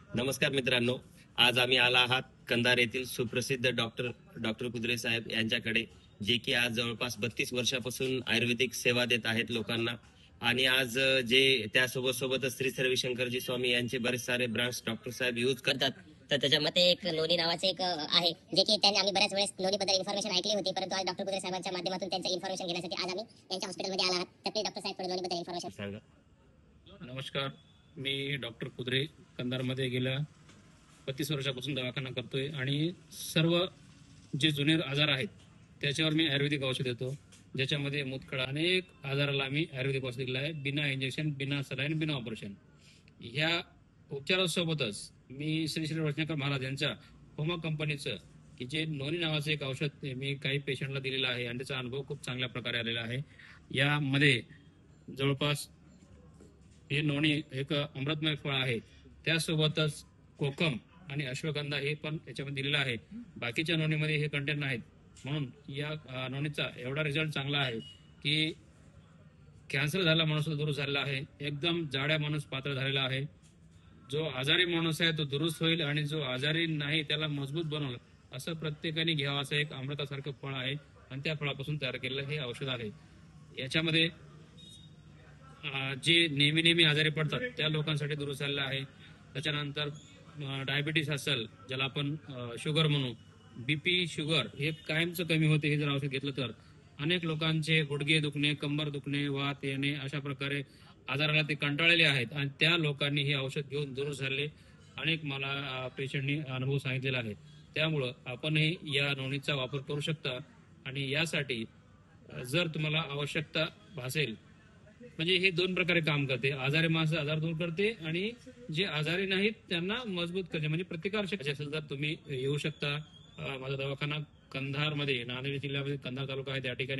नमस्कार मित्रांनो, आज आम्ही आला आहात कंधार येथील सुप्रसिद्ध डॉक्टर कुद्रे साहेब यांच्याकडे, जे की आज जवळपास 32 वर्षापासून आयुर्वेदिक सेवा देत आहेत लोकांना. आणि आज जे त्यासोबतच श्री रविशंकरजी स्वामी यांचे बरेच सारे ब्रांच डॉक्टर साहेब यूज करतात. तर त्याच्यामध्ये एक नोनी नावाचे एक आहे, जे की त्यांनी आम्ही बऱ्याच वेळेस नोनीबद्दल इन्फॉर्मेशन ऐकली होती, परंतु आज डॉक्टर कुद्रे साहेबांच्या माध्यमातून त्यांचं इन्फॉर्मेशन घेण्यासाठी आज आम्ही त्यांच्या हॉस्पिटलमध्ये आला आहात. तर प्लीज डॉक्टर साहेब थोडं नोनीबद्दल इन्फॉर्मेशन सांगा. नमस्कार, मी डॉक्टर कुद्रे कंधारमध्ये गेल्या 32 वर्षापासून दवाखाना करतोय आणि सर्व जे जुने आजार आहेत त्याच्यावर मी आयुर्वेदिक औषध देतो, ज्याच्यामध्ये मुतखडा अनेक आजाराला आम्ही आयुर्वेदिक औषध दिलं आहे, बिना इंजेक्शन, बिना सलाईन, बिना ऑपरेशन. ह्या उपचारासोबतच मी श्री श्री रविशंकर महाराज यांच्या होमा कंपनीचं की जे नोनी नावाचं एक औषध मी काही पेशंटला दिलेलं आहे आणि त्याचा अनुभव खूप चांगल्या प्रकारे आलेला आहे. यामध्ये जवळपास हे नोनी एक अमृतमय फळ आहे, त्यासोबतच कोकम आणि अश्वगंधा हे पण याच्यामध्ये दिलेलं आहे. बाकीच्या नोनीमध्ये हे कंटेंट नाहीत, म्हणून या नोनीचा एवढा रिझल्ट चांगला आहे की कॅन्सर झाला माणूस दूर झालेला आहे, एकदम जाड्या माणूस पातळ झालेला आहे, जो आजारी माणूस आहे तो दुरुस्त होईल आणि जो आजारी नाही त्याला मजबूत बनवलं, असं प्रत्येकाने घ्यावं असं एक अमृतासारखं फळ आहे आणि त्या फळापासून तयार केलेलं हे औषध आहे. याच्यामध्ये जे नेहमी आजारी पडतात त्या लोकांसाठी दुरुस्त झालेलं आहे. त्याच्यानंतर डायबिटीस असेल, ज्याला आपण शुगर म्हणू, बीपी, शुगर हे कायमचं कमी होते हे जर औषध घेतलं तर. अनेक लोकांचे गुडघे दुखणे, कंबर दुखणे, वात येणे अशा प्रकारे आजाराला ते कंटाळलेले आहेत आणि त्या लोकांनी हे औषध घेऊन दुरुस्त झाले. अनेक मला पेशंटनी अनुभव सांगितलेला आहे. त्यामुळं आपणही या नोनीचा वापर करू शकता. आणि यासाठी जर तुम्हाला आवश्यकता भासेल, म्हणजे हे दोन प्रकारे काम करते, आजारी माणसं आजार दूर करते आणि जे आजारी नाहीत त्यांना मजबूत करते, म्हणजे प्रतिकार शक्ती असेल तर तुम्ही येऊ शकता. माझा दवाखाना कंधारमध्ये, नांदेड जिल्ह्यामध्ये कंधार तालुका आहे, त्या ठिकाणी